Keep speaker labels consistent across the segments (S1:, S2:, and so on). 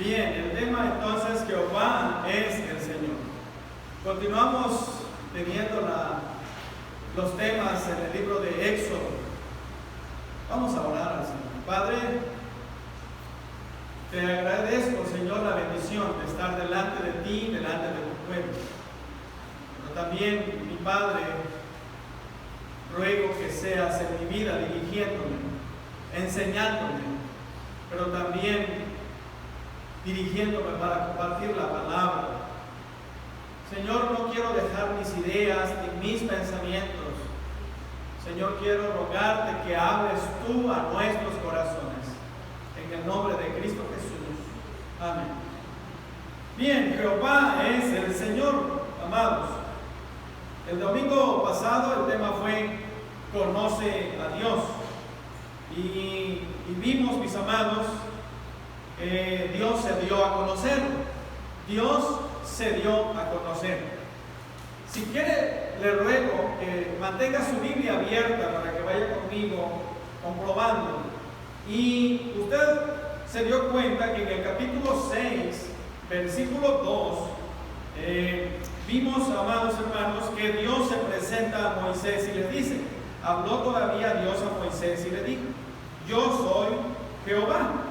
S1: Bien, el tema entonces, Jehová es el Señor. Continuamos teniendo los temas en el libro de Éxodo. Vamos a orar al Señor. Padre, te agradezco, Señor, la bendición de estar delante de ti, delante de tu pueblo. Pero también, mi Padre, ruego que seas en mi vida dirigiéndome, enseñándome, pero también dirigiéndome para compartir la palabra. Señor, no quiero dejar mis ideas ni mis pensamientos. Señor, quiero rogarte que hables tú a nuestros corazones. En el nombre de Cristo Jesús. Amén. Bien, Jehová es el Señor, amados. El domingo pasado el tema fue Conoce a Dios. Y vimos, mis amados, Dios se dio a conocer. Dios se dio a conocer. Si quiere, le ruego que mantenga su Biblia abierta para que vaya conmigo comprobando. Y usted se dio cuenta que en el capítulo 6, versículo 2, vimos, amados hermanos, que Dios se presenta a Moisés y le dice, habló todavía Dios a Moisés y le dijo, yo soy Jehová.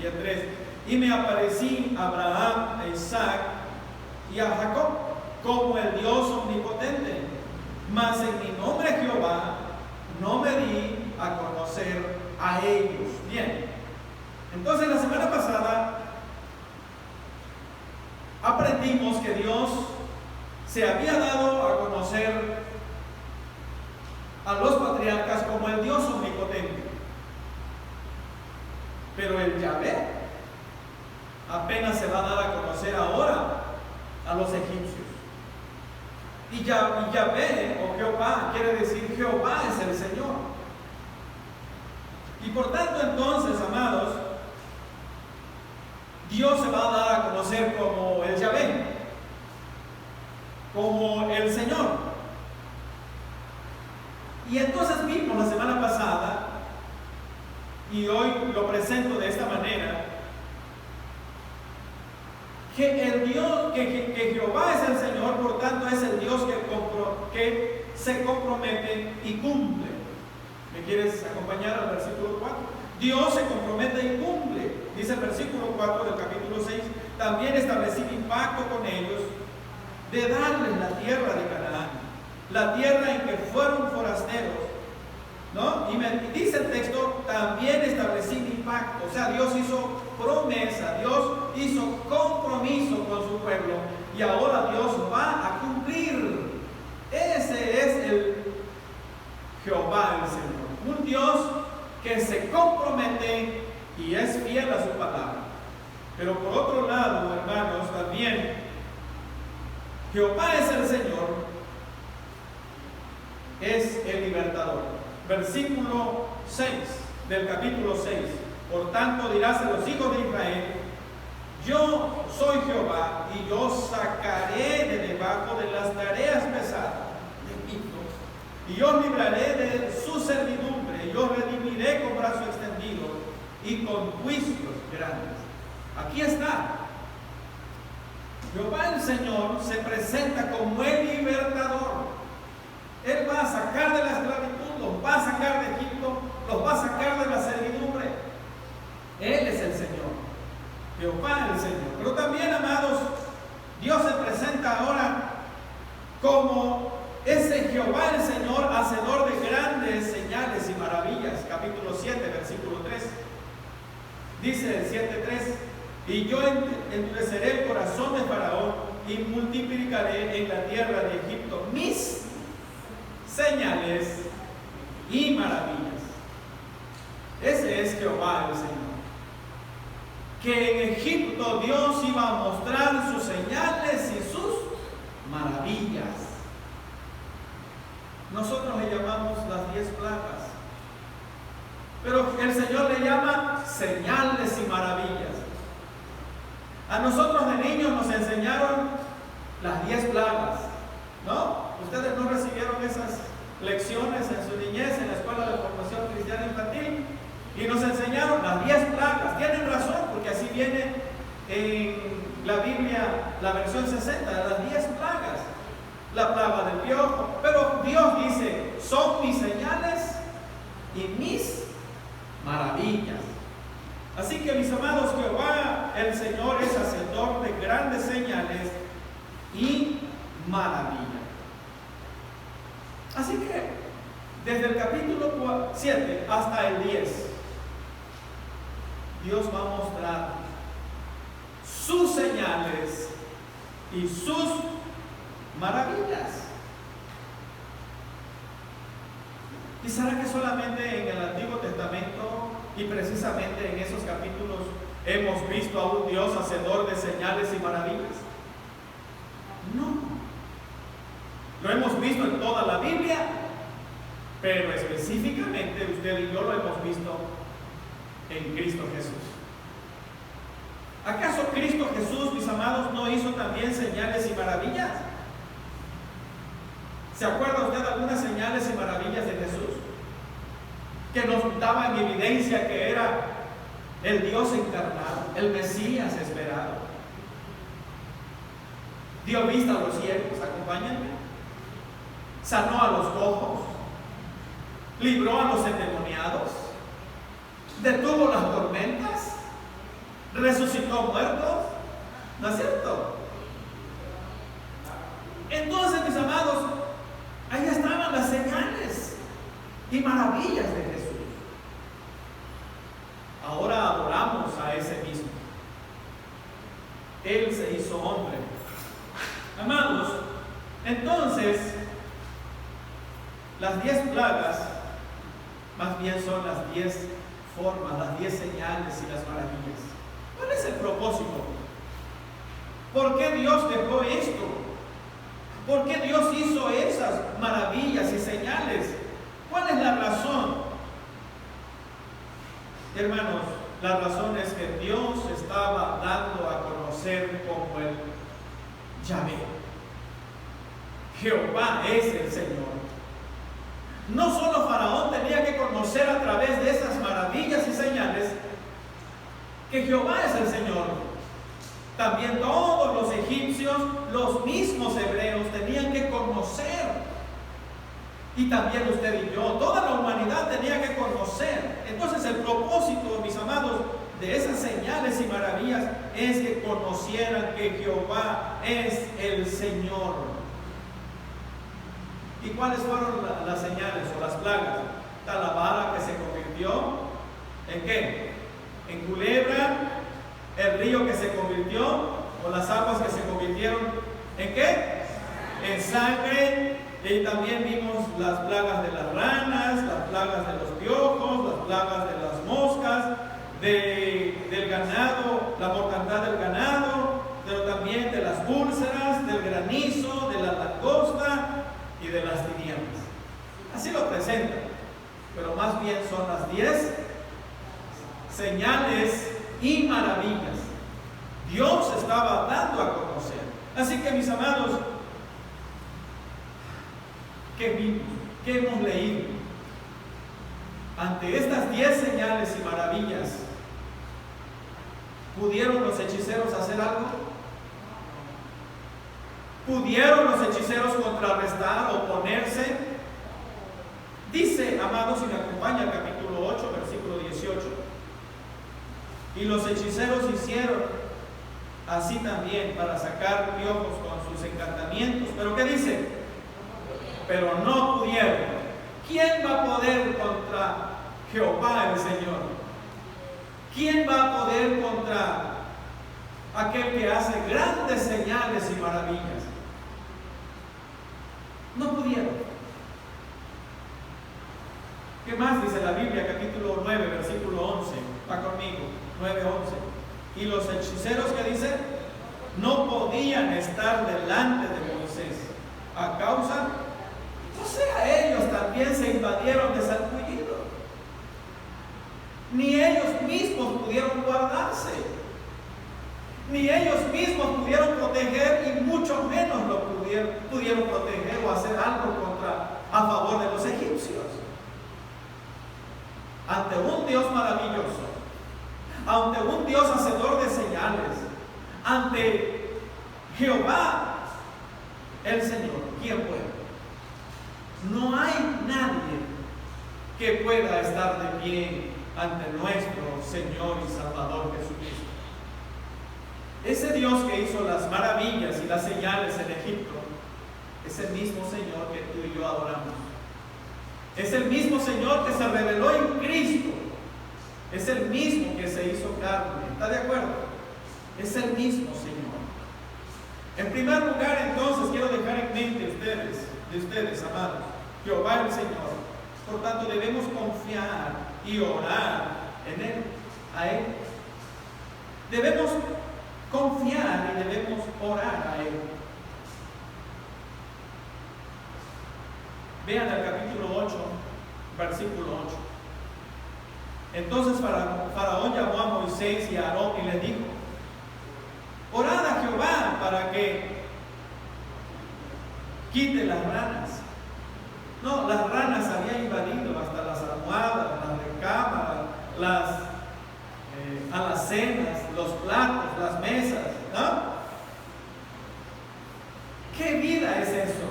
S1: Y el 3, y me aparecí a Abraham, a Isaac y a Jacob como el Dios omnipotente, mas en mi nombre Jehová no me di a conocer a ellos. Bien, entonces la semana pasada aprendimos que Dios se había dado a conocer a los patriarcas como el Dios omnipotente, pero el Yahvé apenas se va a dar a conocer ahora a los egipcios. Y Yahvé o Jehová quiere decir Jehová es el Señor. Y por tanto entonces, amados, Dios se va a dar a conocer como el Yahvé, como el Señor. Y entonces vimos la semana pasada, y hoy lo presento de esta manera, que el Dios, que Jehová es el Señor, por tanto es el Dios que se compromete y cumple. ¿Me quieres acompañar al versículo 4? Dios se compromete y cumple. Dice el versículo 4 del capítulo 6, también establecí mi pacto con ellos de darles la tierra de Canaán, la tierra en que fueron forasteros, ¿no? Y dice el texto, también establecí mi pacto. O sea, Dios hizo promesa, Dios hizo compromiso con su pueblo y ahora Dios va a cumplir. Ese es el Jehová el Señor, un Dios que se compromete y es fiel a su palabra. Pero por otro lado, hermanos, también Jehová es el Señor, es el libertador. Versículo 6 del capítulo 6. Por tanto dirás a los hijos de Israel, yo soy Jehová y yo sacaré de debajo de las tareas pesadas de Egipto y yo libraré de su servidumbre, y yo redimiré con brazo extendido y con juicios grandes. Aquí está. Jehová el Señor se presenta como el libertador. Él va a sacar de la esclavitud, los va a sacar de Egipto, los va a sacar de la servidumbre. Él es el Señor, Jehová el Señor. Pero también, amados, Dios se presenta ahora como ese Jehová el Señor, hacedor de grandes señales y maravillas. Capítulo 7, versículo 3. Dice el 7:3, y yo endureceré el corazón de Faraón y multiplicaré en la tierra de Egipto mis señales y maravillas. Ese es Jehová el Señor. Que en Egipto Dios iba a mostrar sus señales y sus maravillas. Nosotros le llamamos las 10 plagas, pero el Señor le llama señales y maravillas. A nosotros de niños nos enseñaron las 10 plagas, ¿no? Ustedes no recibieron esas lecciones en su niñez en la escuela de formación cristiana infantil y nos enseñaron las 10 plagas. Tienen razón, porque así viene en la Biblia, la versión 60, las 10 plagas, la plaga del piojo. Pero Dios dice, son mis señales y mis maravillas. Así que, mis amados, Jehová el Señor es hacedor de grandes señales y maravillas. Así que desde el capítulo 7 hasta el 10, Dios va a mostrar sus señales y sus maravillas. ¿Y será que solamente en el Antiguo Testamento y precisamente en esos capítulos hemos visto a un Dios hacedor de señales y maravillas? No. Lo hemos visto en toda la Biblia, pero específicamente usted y yo lo hemos visto en Cristo Jesús. ¿Acaso Cristo Jesús, mis amados, no hizo también señales y maravillas? ¿Se acuerda usted de algunas señales y maravillas de Jesús? Que nos daban evidencia que era el Dios encarnado, el Mesías esperado. Dio vista a los ciegos, acompáñenme. Sanó a los cojos, libró a los endemoniados, detuvo las tormentas, resucitó muertos. ¿No es cierto? Entonces, mis amados, ahí estaban las señales y maravillas de Jesús. Ahora adoramos a ese mismo. Él se hizo hombre. Amados, entonces, las 10 plagas, más bien son las 10 formas, las 10 señales y las maravillas. ¿Cuál es el propósito? ¿Por qué Dios dejó esto? ¿Por qué Dios hizo esas maravillas y señales? ¿Cuál es la razón? Hermanos, la razón es que Dios estaba dando a conocer como el Yahvé. Jehová es el Señor. No solo Faraón tenía que conocer a través de esas maravillas y señales que Jehová es el Señor. También todos los egipcios, los mismos hebreos, tenían que conocer. Y también usted y yo, toda la humanidad tenía que conocer. Entonces el propósito, mis amados, de esas señales y maravillas es que conocieran que Jehová es el Señor. ¿Y cuáles fueron las señales o las plagas? Está la vara que se convirtió ¿en qué? En culebra, el río que se convirtió, o las aguas que se convirtieron ¿en qué? En sangre. Y también vimos las plagas de las ranas, las plagas de los piojos, las plagas de las moscas, del ganado, la mortandad del ganado, pero también de las úlceras, del granizo, de la langosta y de las tinieblas. Así lo presenta, pero más bien son las 10 señales y maravillas. Dios estaba dando a conocer. Así que, mis amados, ¿qué vimos? ¿Qué hemos leído? Ante estas 10 señales y maravillas, ¿pudieron los hechiceros hacer algo? ¿Pudieron los hechiceros contrarrestar, oponerse? Dice, amados, y me acompaña el capítulo 8, versículo 18. Y los hechiceros hicieron así también para sacar piojos con sus encantamientos. ¿Pero qué dice? Pero no pudieron. ¿Quién va a poder contra Jehová el Señor? ¿Quién va a poder contra aquel que hace grandes señales y maravillas? No pudieron. ¿Qué más dice la Biblia? Capítulo 9, versículo 11. Va conmigo, 9:11. Y los hechiceros, ¿qué dice? No podían estar delante de Moisés a causa, o sea, ellos también se invadieron de sarpullido. Ni ellos mismos pudieron guardarse, ni ellos mismos pudieron proteger, y mucho menos lo pudieron proteger o hacer algo a favor de los egipcios. Ante un Dios maravilloso, ante un Dios hacedor de señales, ante Jehová, el Señor, ¿quién puede? No hay nadie que pueda estar de pie ante nuestro Señor y Salvador Jesucristo. Ese Dios que hizo las maravillas y las señales en Egipto es el mismo Señor que tú y yo adoramos. Es el mismo Señor que se reveló en Cristo. Es el mismo que se hizo carne. ¿Está de acuerdo? Es el mismo Señor. En primer lugar, entonces, quiero dejar en mente de ustedes, amados, Jehová el Señor. Por tanto, debemos confiar y orar en Él, a Él. Debemos confiar y debemos orar a Él. Vean el capítulo 8, versículo 8. Entonces Faraón llamó a Moisés y a Aarón y les dijo: orad a Jehová para que quite las ranas. No, las ranas habían invadido hasta las almohadas, las recámaras, las alacenas, los platos, las mesas, ¿no? ¿Qué vida es eso?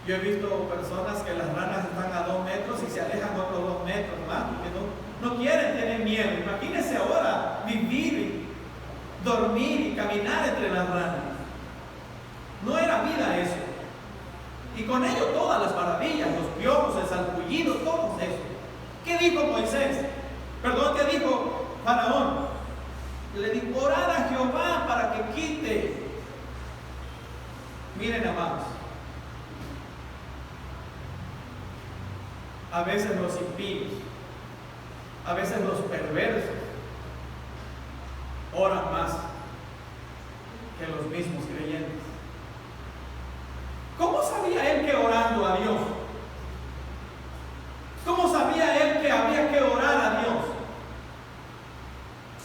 S1: Yo he visto personas que las ranas están a 2 metros y se alejan otros 2 metros más, porque no quieren, tienen miedo. Imagínense ahora vivir, dormir y caminar entre las ranas. No era vida eso. Y con ello todas las maravillas, los piojos, el sarpullido, todo eso. ¿Qué dijo Moisés? Perdón, ¿qué dijo Faraón? Le dijo: orad a Jehová para que quite. Miren, amados, a veces los impíos, a veces los perversos oran más que los mismos creyentes. ¿Cómo sabía él que orando a Dios? ¿Cómo sabía él que había que orar a Dios?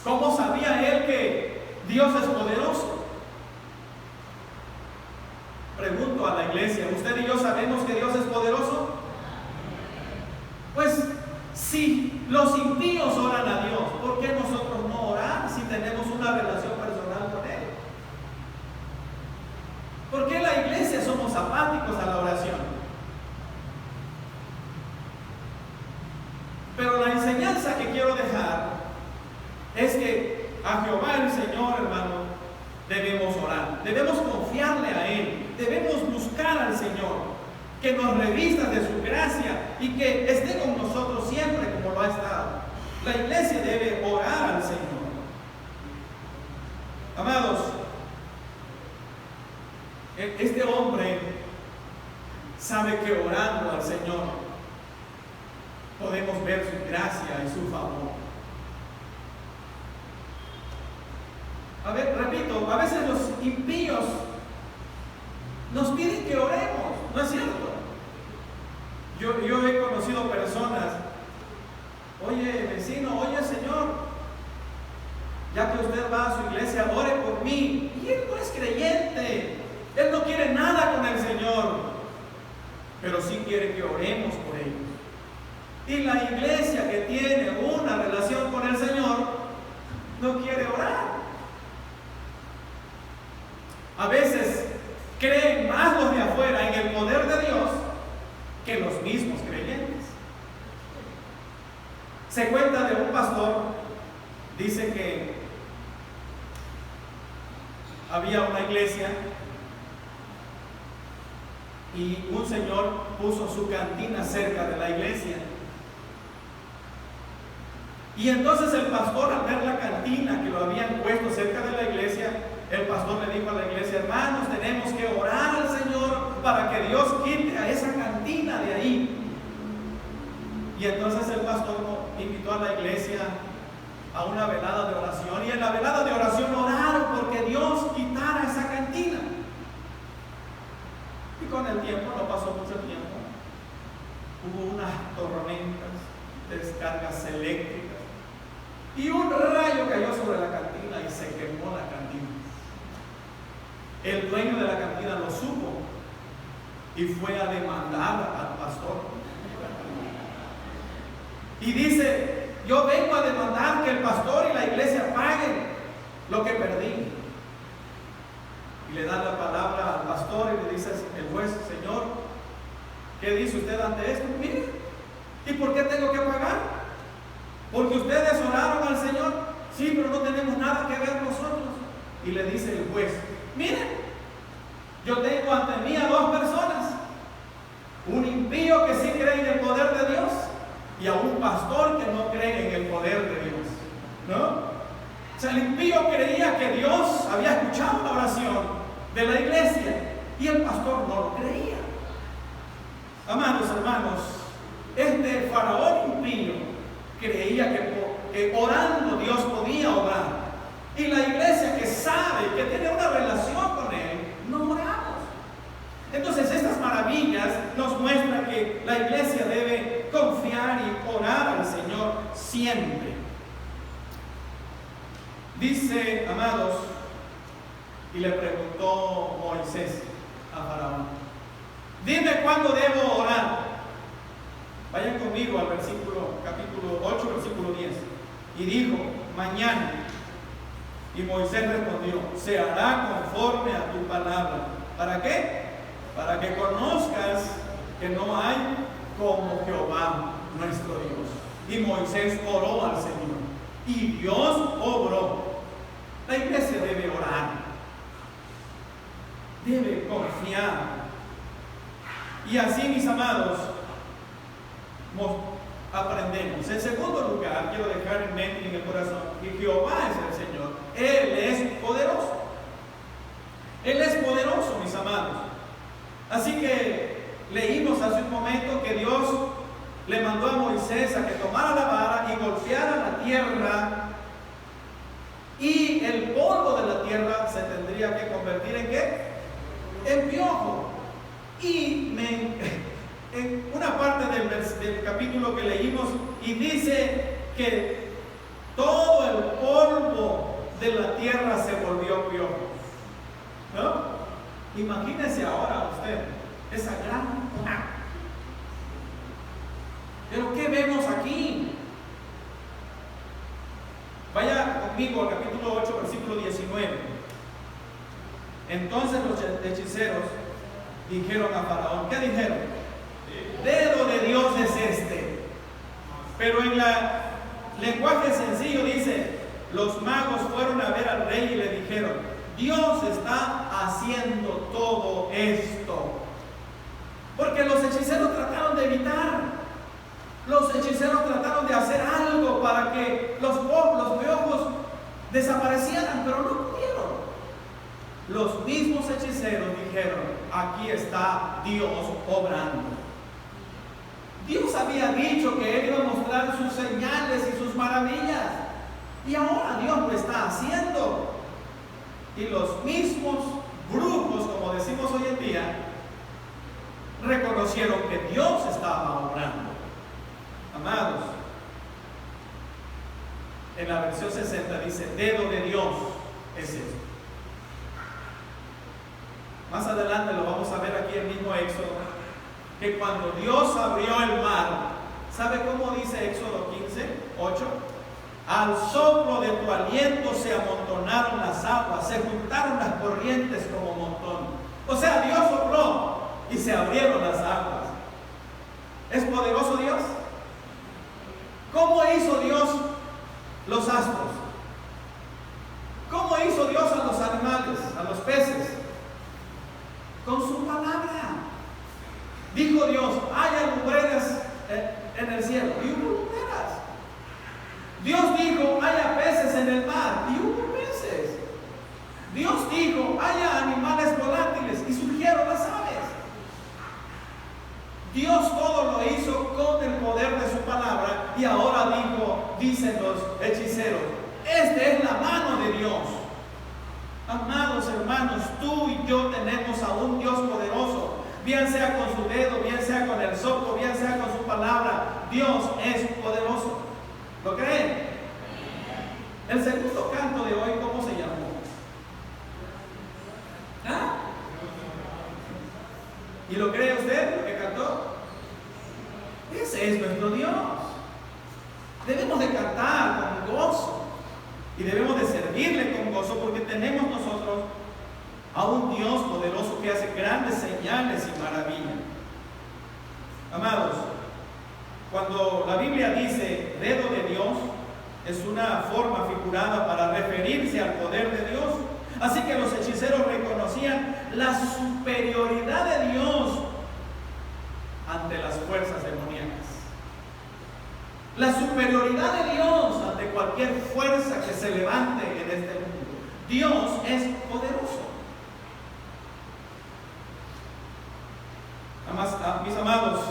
S1: ¿Cómo sabía él que Dios es poderoso? Pregunto a la iglesia: ¿usted y yo sabemos que Dios es poderoso? Pues si los impíos oran a Dios, ¿por qué nosotros no orar si tenemos una relación personal con Él? ¿Por qué la iglesia somos apáticos a la oración? Pero la enseñanza que quiero dejar es que a Jehová el Señor, hermano, debemos orar, debemos confiarle a Él, debemos buscar al Señor, que nos revista de su gracia y que esté con nosotros siempre como lo ha estado. La iglesia debe orar al Señor. Amados, este hombre sabe que orando al Señor podemos ver su gracia y su favor. A ver, repito, a veces los impíos nos piden que oremos, ¿no es cierto? Yo he conocido personas: oye, vecino, oye, Señor, ya que usted va a su iglesia, ore por mí. Y él no es creyente, él no quiere nada con el Señor, pero sí quiere que oremos por ellos. Y la iglesia que tiene una relación con el Señor no quiere orar. A veces creen más los de afuera en el poder de Dios que los mismos creyentes. Se cuenta de un pastor, dice que había una iglesia y un señor puso su cantina cerca de la iglesia. Y entonces el pastor, al ver la cantina que lo habían puesto cerca de la iglesia, el pastor le dijo a la iglesia: hermanos, tenemos que orar al Señor para que Dios quite a esa cantina de ahí. Y entonces el pastor invitó a la iglesia a una velada de oración, y en la velada de oración oraron porque Dios quitara esa cantina. Y con el tiempo, no pasó mucho tiempo, hubo unas tormentas, descargas eléctricas, y un rayo cayó sobre la cantina y se quemó la cantina. El dueño de la cantina lo supo y fue a demandar al pastor. Y dice, yo vengo a demandar que el pastor y la iglesia paguen lo que perdí. Y le dan la palabra al pastor y le dice el juez: Señor, ¿qué dice usted ante esto? Mire, ¿y por qué tengo que pagar? Porque ustedes oraron al Señor. Sí, pero no tenemos nada que ver nosotros. Y le dice el juez: miren, yo tengo ante mí a dos personas, un impío que sí cree en el poder de Dios y a un pastor que no cree en el poder de Dios, ¿no? O sea, el impío creía que Dios había escuchado la oración de la iglesia y el pastor no lo creía. Amados hermanos, este faraón impío creía que orando Dios podía obrar. Y la iglesia que sabe, que tiene una relación con Él, no oramos. Entonces estas maravillas nos muestran que la iglesia debe confiar y orar al Señor siempre. Dice, amados, y le preguntó Moisés a Faraón: dime cuándo debo orar. Vayan conmigo al capítulo 8, versículo 10. Y dijo: mañana. Y Moisés respondió: se hará conforme a tu palabra. ¿Para qué? Para que conozcas que no hay como Jehová nuestro Dios. Y Moisés oró al Señor, y Dios obró. La iglesia debe orar, debe confiar. Y así, mis amados, aprendemos. En segundo lugar, quiero dejar en mente y en el corazón que Jehová es el Señor. Él es poderoso. Él es poderoso, mis amados. Así que leímos hace un momento que Dios le mandó a Moisés a que tomara la vara y golpeara la tierra, y el polvo de la tierra se tendría que convertir ¿en qué? En piojo. Y en una parte del capítulo que leímos, y dice que todo el polvo de la tierra se volvió piojo, ¿no? Imagínese ahora usted esa gran plaga. Pero ¿qué vemos aquí? Vaya conmigo al capítulo 8, versículo 19. Entonces los hechiceros dijeron a Faraón, ¿qué dijeron? Dedo de Dios es este. Pero en la lenguaje sencillo dice: los magos fueron a ver al rey y le dijeron: Dios está haciendo todo esto. Porque los hechiceros trataron de evitar, los hechiceros trataron de hacer algo para que los piojos desaparecieran, pero no pudieron. Los mismos hechiceros dijeron: aquí está Dios obrando. Dios había dicho que Él iba a mostrar sus señales y sus maravillas, y ahora Dios lo está haciendo. Y los mismos brujos, como decimos hoy en día, reconocieron que Dios estaba obrando. Amados, en la versión 60 dice: dedo de Dios es esto. Más adelante lo vamos a ver aquí en el mismo Éxodo, que cuando Dios abrió el mar, ¿sabe cómo dice Éxodo 15, 8? Al soplo de tu aliento se amontonaron las aguas, se juntaron las corrientes como montón. O sea, Dios sopló y se abrieron las aguas. ¿Es poderoso Dios? ¿Cómo hizo Dios los astros? ¿Cómo hizo Dios a los animales, a los peces? Con su palabra. Dijo Dios: haya lumbreras en el cielo, y hubo lumbreras. Dios dijo: haya peces en el mar, y hubo peces. Dios dijo: haya animales volátiles, y surgieron las aves. Dios todo lo hizo con el poder de su palabra, y ahora dicen los hechiceros: esta es la mano de Dios. Amados hermanos, tú y yo tenemos a un Dios poderoso, bien sea con su dedo, bien sea con el soplo, bien sea con su palabra. Dios es poderoso. ¿Lo creen? El segundo canto de hoy, ¿cómo se llamó? ¿Ah? ¿Y lo cree usted, lo que cantó? Ese es nuestro Dios. Debemos de cantar con gozo y debemos de servirle con gozo, porque tenemos nosotros a un Dios poderoso que hace grandes señales y maravillas. Amados, cuando la Biblia dice dedo de Dios, es una forma figurada para referirse al poder de Dios. Así que los hechiceros reconocían la superioridad de Dios ante las fuerzas demoníacas. La superioridad de Dios ante cualquier fuerza que se levante en este mundo. Dios es poderoso. Mis amados,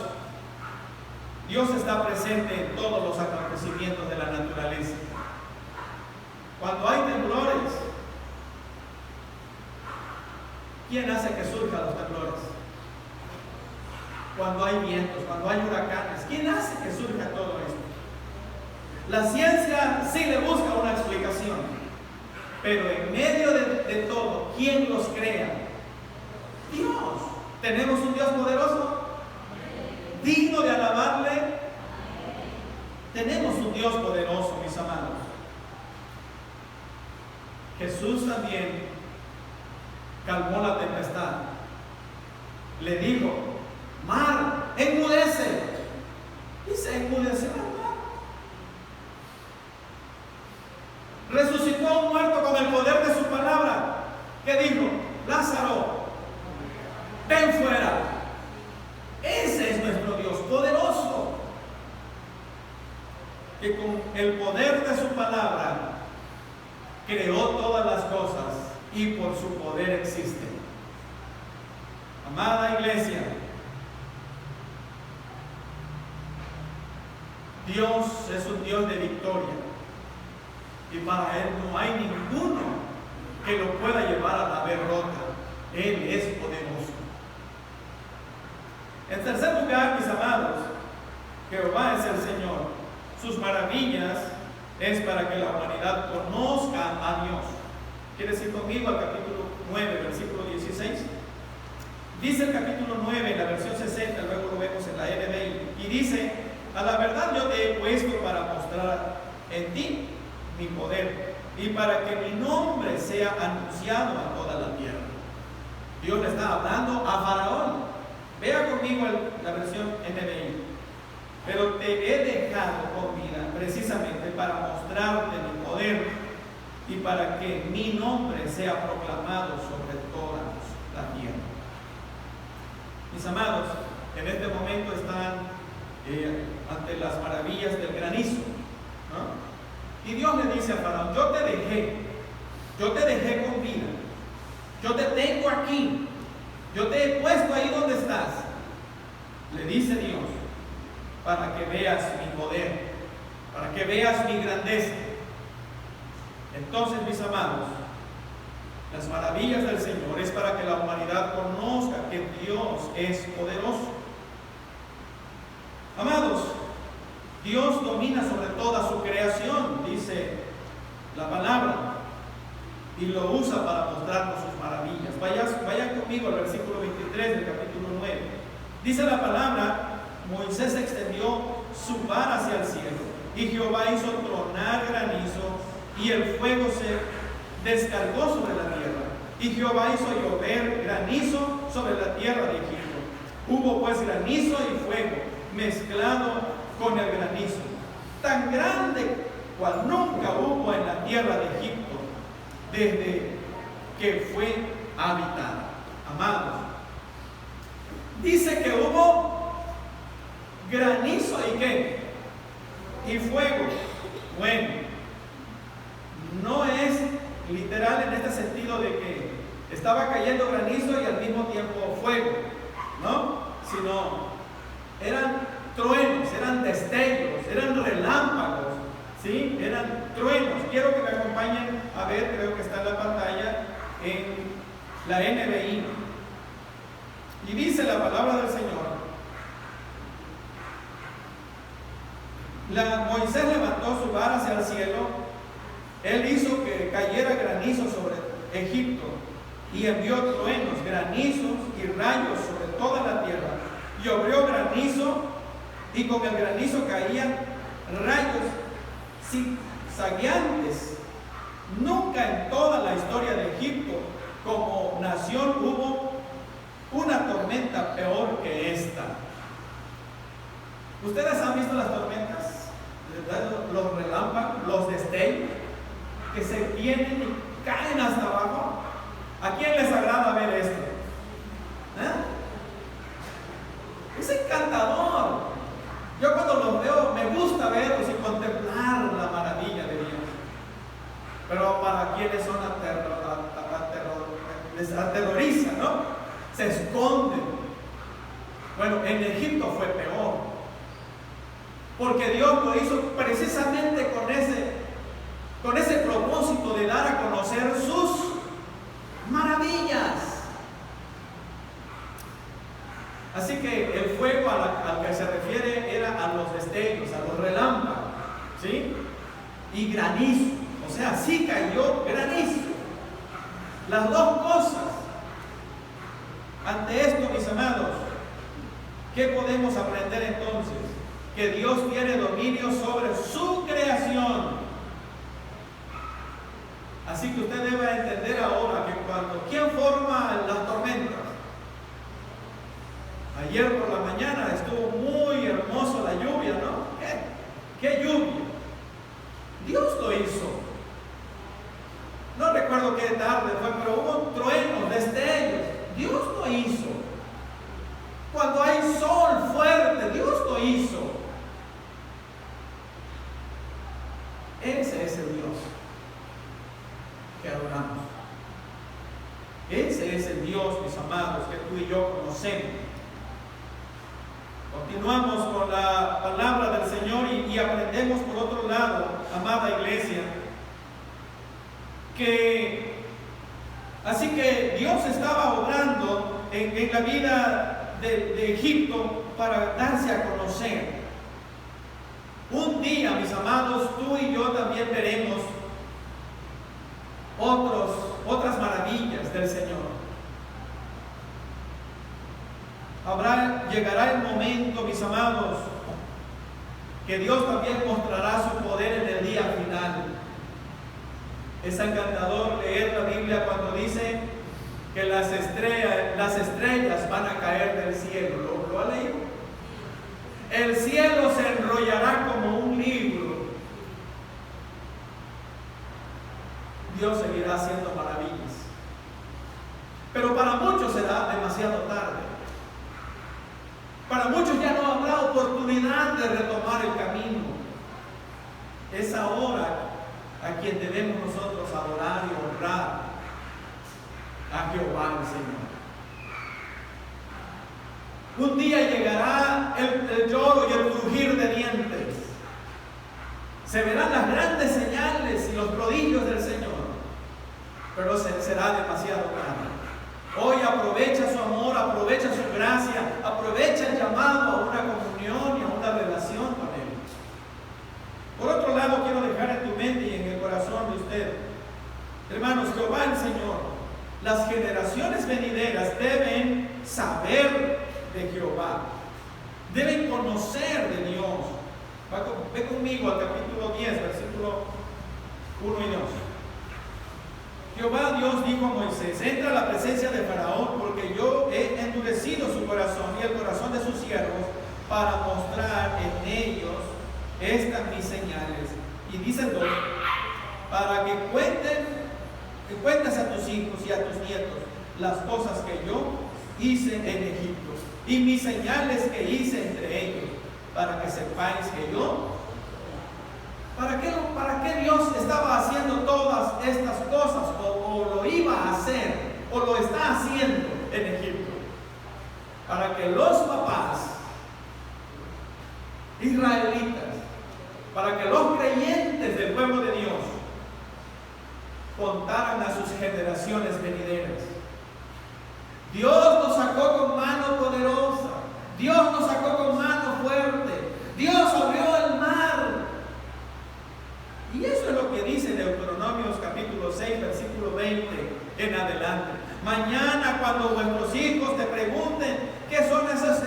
S1: Dios está presente en todos los acontecimientos de la naturaleza. Cuando hay temblores, ¿quién hace que surjan los temblores? Cuando hay vientos, cuando hay huracanes, ¿quién hace que surja todo esto? La ciencia sí le busca una explicación, pero en medio de todo, ¿quién los crea? Dios. ¿Tenemos un Dios poderoso? ¿Digno de alabarle? Tenemos un Dios poderoso, mis amados. Jesús también calmó la tempestad. Le dijo: mar, enmudece. Y se enmudeció el mar. Resucitó a un muerto con el poder de su palabra. ¿Qué dijo? Lázaro, ven fuera. Ese es nuestro Dios poderoso, que con el poder de su palabra creó todas las cosas y por su poder existe. Amada iglesia, Dios es un Dios de victoria, y para Él no hay ninguno que lo pueda llevar a la derrota. Él es poderoso. En tercer lugar, mis amados, Jehová es el Señor. Sus maravillas es para que la humanidad conozca a Dios. ¿Quieres ir conmigo al capítulo 9, versículo 16? Dice el capítulo 9, en la versión 60, luego lo vemos en la NBI, y dice: a la verdad yo te he puesto para mostrar en ti mi poder, y para que mi nombre sea anunciado a toda la tierra. Dios le está hablando a Faraón. Vea conmigo la versión NBI. Pero te he dejado con vida precisamente para mostrarte mi poder y para que mi nombre sea proclamado sobre toda la tierra. Mis amados, en este momento están ante las maravillas del granizo, ¿no? Y Dios le dice a Faraón: yo te dejé con vida, yo te tengo aquí, yo te he puesto ahí donde estás, le dice Dios, para que veas mi poder, para que veas mi grandeza. Entonces, mis amados, las maravillas del Señor es para que la humanidad conozca que Dios es poderoso. Amados, Dios domina sobre toda su creación, dice la palabra, y lo usa para mostrarnos sus maravillas. Vayan conmigo al versículo 23 del capítulo 9. Dice la palabra: Moisés extendió su vara hacia el cielo, y Jehová hizo tronar granizo, y el fuego se descargó sobre la tierra. Y Jehová hizo llover granizo sobre la tierra de Egipto. Hubo pues granizo y fuego mezclado con el granizo, tan grande cual nunca hubo en la tierra de Egipto desde que fue habitada. Amados, dice que hubo granizo y ¿qué? Y fuego. Bueno, no es literal en este sentido de que estaba cayendo granizo y al mismo tiempo fuego, ¿no? Sino eran truenos, eran destellos, eran relámpagos, ¿sí? Eran truenos. Quiero que me acompañen a ver, creo que está en la pantalla, en la NBI. Y dice la palabra del Señor: Moisés levantó su vara hacia el cielo, él hizo que cayera granizo sobre Egipto, y envió truenos, granizos y rayos sobre toda la tierra. Y llovió granizo, y con el granizo caían rayos zigzagueantes. Nunca en toda la historia de Egipto como nación hubo una tormenta peor que esta. ¿Ustedes han visto las tormentas? Los relámpagos, los destellos que se tienen y caen hasta abajo. ¿A quién les agrada ver esto? Es encantador. Yo cuando los veo me gusta verlos y contemplar la maravilla de Dios. Pero para quienes son les aterroriza, ¿no? Se esconden. Bueno, en Egipto fue peor, porque Dios lo hizo precisamente con ese propósito de dar a conocer sus maravillas. Así que el fuego al que se refiere era a los destellos, a los relámpagos, ¿sí? Y granizo, o sea, sí cayó granizo. Las dos cosas. Ante esto, mis amados, ¿qué podemos aprender entonces? Que Dios tiene dominio sobre su creación. Así que usted debe entender ahora que ¿quién forma las tormentas? Ayer por la mañana estuvo muy hermoso la lluvia, ¿no? ¿Qué lluvia? Dios lo hizo. No recuerdo qué tarde fue, pero hubo truenos, destellos. Dios lo hizo. Cuando hay sol fuerte, Dios lo hizo. Ese es el Dios que adoramos. Ese es el Dios, mis amados, que tú y yo conocemos. Continuamos con la palabra del Señor y aprendemos por otro lado, amada iglesia, que así que Dios estaba obrando en la vida de Egipto para darse a conocer. Un día, mis amados, tú y yo también veremos otras maravillas del Señor. Llegará el momento, mis amados, que Dios también mostrará su poder en el día final. Es encantador leer la Biblia cuando dice que las estrellas van a caer del cielo. ¿Lo ha leído? El cielo se enrollará como un libro. Dios seguirá haciendo maravillas. Pero para muchos será demasiado tarde. Para muchos ya no habrá oportunidad de retomar el camino. Es ahora a quien debemos nosotros adorar y honrar, a Jehová el Señor. Un día llegará el lloro y el crujir de dientes. Se verán las grandes señales y los prodigios del Señor, pero será demasiado tarde. Hoy aprovecha su amor, aprovecha su gracia, aprovecha el llamado a una comunión y a una relación con Él. Por otro lado, quiero dejar en tu mente y en el corazón de usted, hermanos, Jehová el Señor, las generaciones venideras deben saber de Jehová, deben conocer de Dios. Ve conmigo al capítulo 10, versículo 1 y 2. Jehová Dios dijo a Moisés: entra a la presencia de Faraón, porque yo he endurecido su corazón y el corazón de sus siervos para mostrar en ellos estas mis señales. Y dice el 2: para que cuentes a tus hijos y a tus nietos las cosas que yo hice en Egipto y mis señales que hice entre ellos, para que sepáis que yo... ¿Para qué Dios estaba haciendo todas estas cosas? O lo iba a hacer, o lo está haciendo en Egipto. Para que los papás israelitas, para que los creyentes del pueblo de Dios contaran a sus generaciones venideras. Dios nos sacó con mano poderosa, Dios nos sacó con mano fuerte, Dios abrió el mar. Y eso es lo que dice Deuteronomios capítulo 6, versículo 20 en adelante. Mañana, cuando vuestros hijos te pregunten qué son esos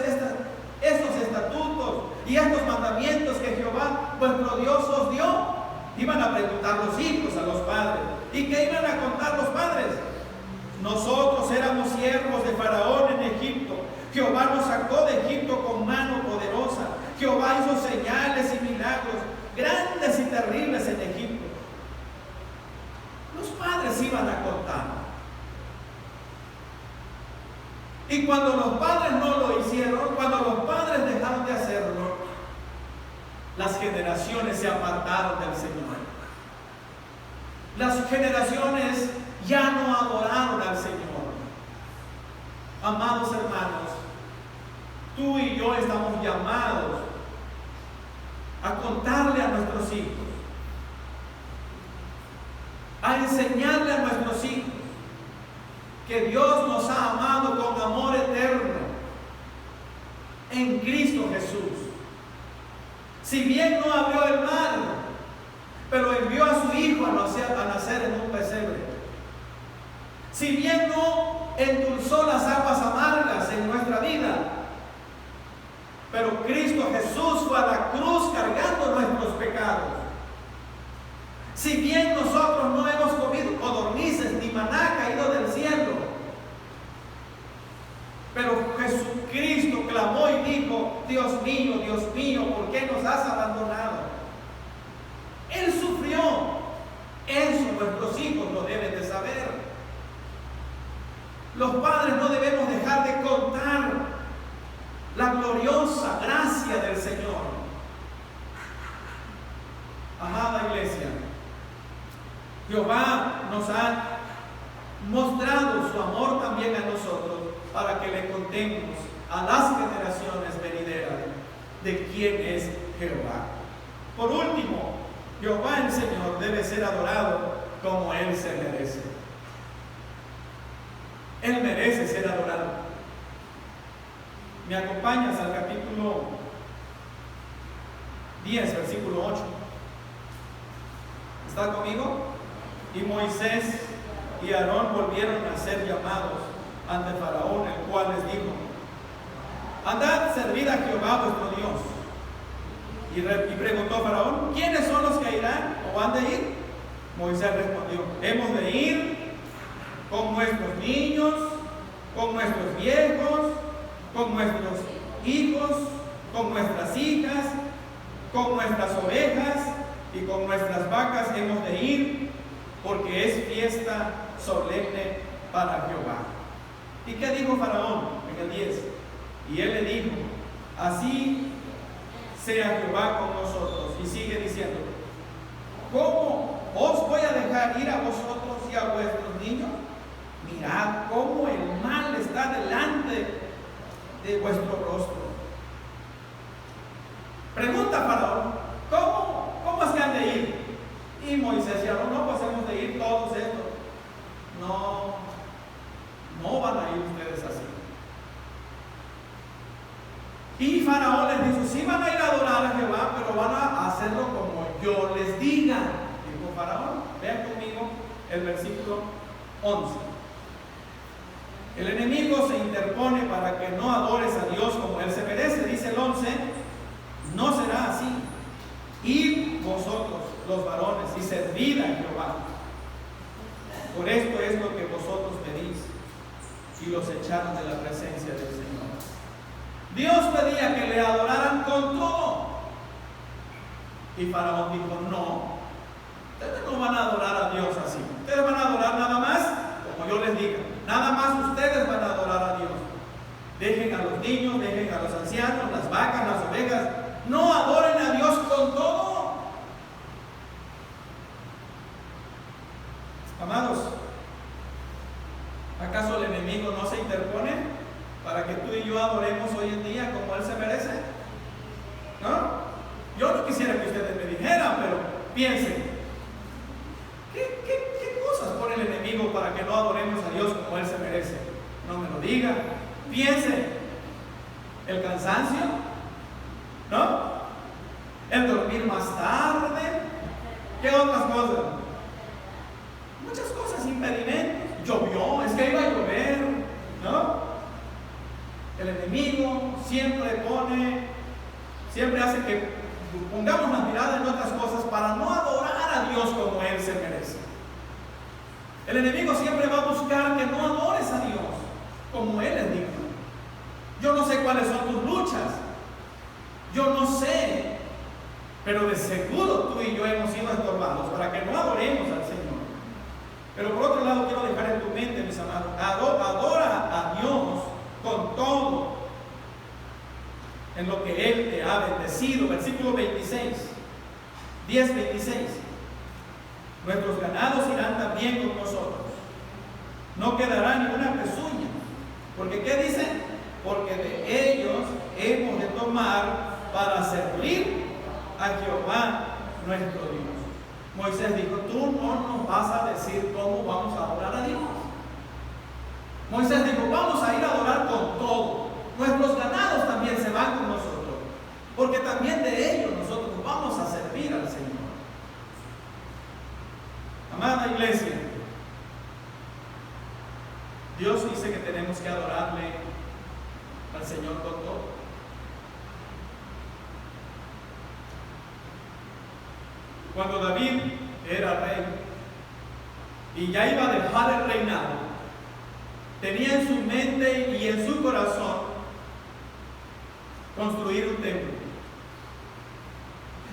S1: estatutos y estos mandamientos que Jehová vuestro Dios os dio, Iban a preguntar los hijos a los padres. ¿Y qué iban a contar los padres? Nosotros éramos siervos de Faraón en Egipto. Jehová nos sacó de Egipto con mano poderosa. Jehová hizo señales y milagros grandes y terribles en Egipto. Los padres iban a contar. Y cuando los padres no lo hicieron, cuando los padres dejaron de hacerlo, las generaciones se apartaron del Señor. Las generaciones ya no adoraron al Señor. Amados hermanos, tú y yo estamos llamados a contarle a nuestros hijos, a enseñarle a nuestros hijos que Dios nos ha amado con amor eterno en Cristo Jesús. Si bien no abrió el mar, pero envió a su Hijo a nacer en un pesebre. Si bien no endulzó las aguas amargas en nuestra vida, pero Cristo Jesús fue a la cruz cargando nuestros pecados. Si bien nosotros no hemos comido codornices ni maná caído del cielo, pero Jesucristo clamó y dijo: Dios mío, ¿por qué nos has abandonado? Él sufrió. Eso nuestros hijos lo deben de saber. Los padres no debemos dejar de contar la gloriosa gracia del Señor. Amada iglesia, Jehová nos ha mostrado su amor también a nosotros para que le contemos a las generaciones venideras de quién es Jehová. Por último, Jehová el Señor debe ser adorado como Él se merece. Él merece ser adorado. ¿Me acompañas al capítulo 10, versículo 8? ¿Está conmigo? Y Moisés y Aarón volvieron a ser llamados ante Faraón, el cual les dijo: andad, servid a Jehová vuestro Dios. Y preguntó Faraón: ¿quiénes son los que irán o han de ir? Moisés respondió: hemos de ir con nuestros niños, con nuestros viejos, con nuestros hijos, con nuestras hijas, con nuestras ovejas y con nuestras vacas hemos de ir, porque es fiesta solemne para Jehová. ¿Y qué dijo Faraón en el 10? Y él le dijo: así sea Jehová con nosotros. Y sigue diciendo: ¿cómo os voy a dejar ir a vosotros y a vuestros niños? Mirad cómo el mal está delante de vuestro rostro. Pregunta Faraón: ¿cómo es que han de ir? Y Moisés y Aarón: no, pues hemos de ir todos estos. No van a ir ustedes así. Y Faraón les dijo: sí van a ir a adorar a Jehová, pero van a hacerlo como yo les diga. Dijo Faraón. Vean conmigo el versículo 11. El enemigo se interpone para que no adores a Dios como Él se merece. Dice el 11: no será así. Id vosotros, los varones, y servid a Jehová. Por esto es lo que vosotros pedís. Y los echaron de la presencia del Señor. Dios pedía que le adoraran con todo. Y Faraón dijo: no, ustedes no van a adorar a Dios así. Ustedes van a adorar nada más como yo les diga. Nada más ustedes van a adorar a Dios. Dejen a los niños, dejen a los ancianos, las vacas, las ovejas. No adoren a Dios con todo. Amados, ¿acaso el enemigo no se interpone para que tú y yo adoremos hoy en día como Él se merece? ¿No? Yo no quisiera que ustedes me dijeran, pero piensen, ¿qué cosas pone el enemigo para que no adoremos a Dios como Él se merece? No me lo digan. Piensen, el cansancio, ¿no? El dormir más tarde. ¿Qué otras cosas? Muchas cosas, impedimentos. Llovió, es que iba a llover, ¿no? El enemigo siempre hace que pongamos la mirada en otras cosas para no adorar Dios como Él se merece. El enemigo siempre va a buscar que no adores a Dios como Él es digno. Yo no sé cuáles son tus luchas, yo no sé, pero de seguro tú y yo hemos sido estorbados para que no adoremos al Señor. Pero por otro lado quiero dejar en tu mente, mis amados, adora a Dios con todo en lo que Él te ha bendecido. Versículo 26, 10:26. Nuestros ganados irán también con nosotros, no quedará ninguna pezuña. Porque ¿qué dice? Porque de ellos hemos de tomar para servir a Jehová nuestro Dios. Moisés dijo, tú no nos vas a decir cómo vamos a adorar a Dios. Moisés dijo, vamos a ir a adorar con todo. Nuestros ganados también se van con nosotros, porque también de ellos nosotros vamos a servir al Señor. Amada iglesia, Dios dice que tenemos que adorarle al Señor con todo. Cuando David era rey y ya iba a dejar el reinado, tenía en su mente y en su corazón construir un templo.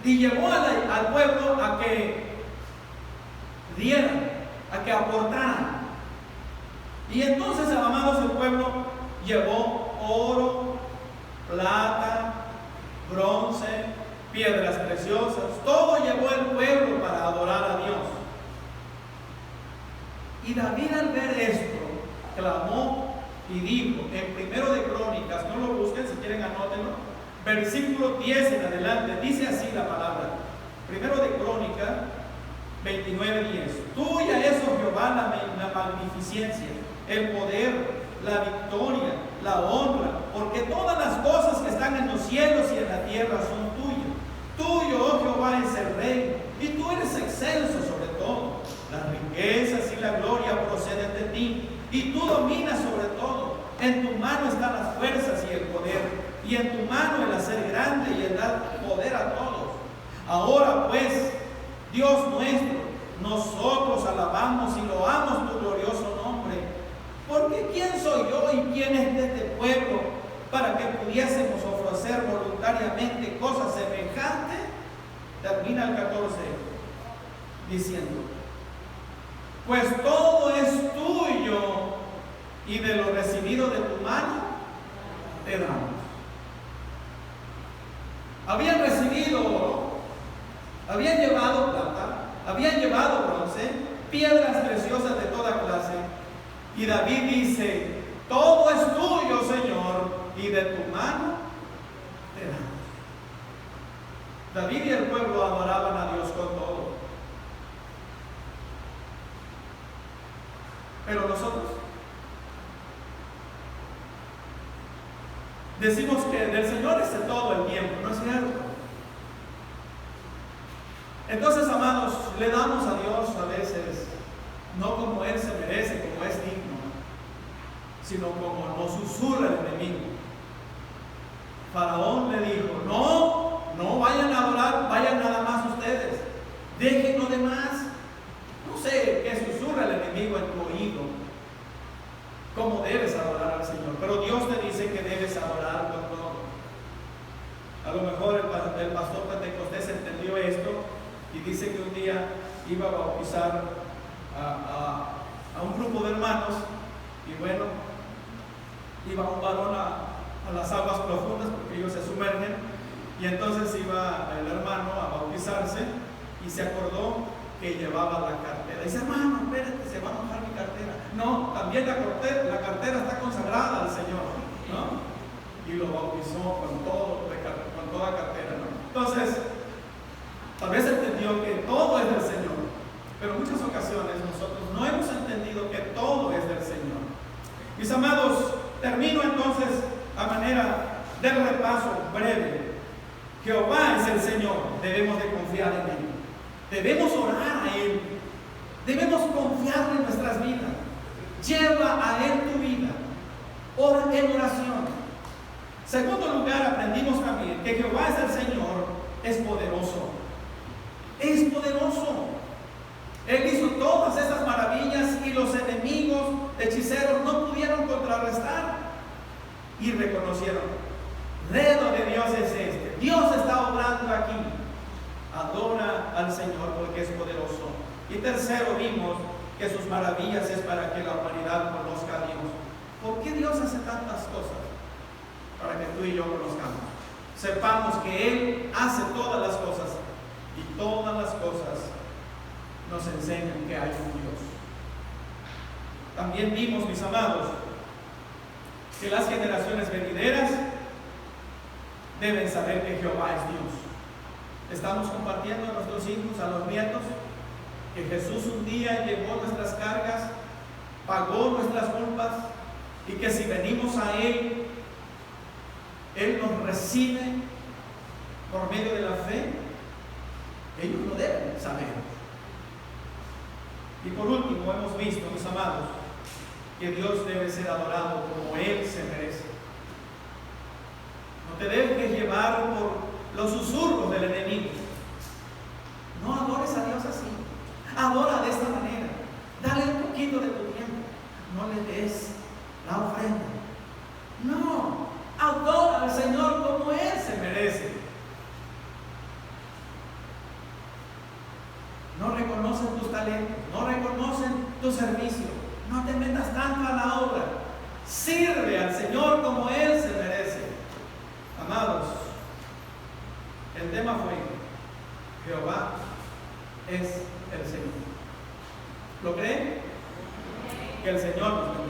S1: Y llevó al pueblo a que dieran, a que aportaran. Y entonces, amados, el pueblo llevó oro, plata, bronce, piedras preciosas, todo llevó el pueblo para adorar a Dios. Y David, al ver esto, clamó y dijo, en 1 de Crónicas, no lo busquen, si quieren anótenlo, versículo 10 en adelante, dice así la palabra, 1 de Crónicas 29:10. Tuya es, oh Jehová, la magnificencia, el poder, la victoria, la honra, porque todas las cosas que están en los cielos y en la tierra son tuyas. Tuyo, oh Jehová, es el reino, y tú eres excelso sobre todo. Las riquezas y la gloria proceden de ti, y tú dominas sobre todo. En tu mano están las fuerzas y el poder, y en tu mano el hacer grande y el dar poder a todos. Ahora pues, Dios nuestro, nosotros alabamos y loamos tu glorioso nombre, porque ¿quién soy yo y quién es de este pueblo para que pudiésemos ofrecer voluntariamente cosas semejantes? Termina el 14 diciendo, pues todo es tuyo y de lo recibido de tu mano te damos. Habían recibido oro, habían llevado plata, habían llevado bronce, piedras preciosas de toda clase. Y David dice, todo es tuyo, Señor, y de tu mano te damos. David y el pueblo adoraban a Dios con todo. Pero nosotros decimos que del Señor es todo el tiempo, ¿no es cierto? Entonces, amados, le damos a Dios a veces, no como Él se merece, como es digno, sino como nos susurra el enemigo. Faraón le dijo, no vayan a adorar, vayan nada más ustedes, dejen lo demás. No sé qué susurra el enemigo en tu oído, cómo debes adorar al Señor, pero Dios te dice que debes adorar con todo. A lo mejor el pastor Pentecostés entendió esto y dice que un día iba a bautizar a un grupo de hermanos, y bueno, iba un varón a las aguas profundas, porque ellos se sumergen, y entonces iba el hermano a bautizarse y se acordó que llevaba la cartera. Dice, hermano, espérate, se va a mojar mi cartera. No, también la cartera está consagrada al Señor, ¿no? Y lo bautizó con toda cartera, ¿no? Entonces, tal vez entendió que todo es del Señor, pero en muchas ocasiones nosotros no hemos entendido que todo es del Señor. Mis amados, termino entonces a manera de repaso breve. Jehová es el Señor, debemos de confiar en Él, debemos orar a Él, debemos confiar en nuestras vidas. Lleva a Él tu vida, ora en oración. Segundo lugar, aprendimos también que Jehová es el Señor, es poderoso. Es poderoso. Dios está obrando aquí. Adora al Señor porque es poderoso. Y tercero, vimos que sus maravillas es para que la humanidad conozca a Dios. ¿Por qué Dios hace tantas cosas? Para que tú y yo conozcamos. Sepamos que Él hace todas las cosas, y todas las cosas nos enseñan que hay un Dios. También vimos, mis amados, que las generaciones venideras deben saber que Jehová es Dios. Estamos compartiendo a nuestros hijos, a los nietos, que Jesús un día llevó nuestras cargas, pagó nuestras culpas, y que si venimos a Él, Él nos recibe por medio de la fe. Ellos lo deben saber. Y por último, hemos visto, mis amados, que Dios debe ser adorado como Él se merece. No te dejes llevar por los susurros del enemigo. No adores a Dios así. Adora de esta manera. Dale un poquito de tu tiempo. No le des la ofrenda. No. Adora al Señor como Él se merece. No reconocen tus talentos, no reconocen tu servicio. No te metas tanto a la obra. Sirve al Señor como Él se merece. Amados, el tema fue: Jehová es el Señor. ¿Lo creen? Que el Señor nos bendiga.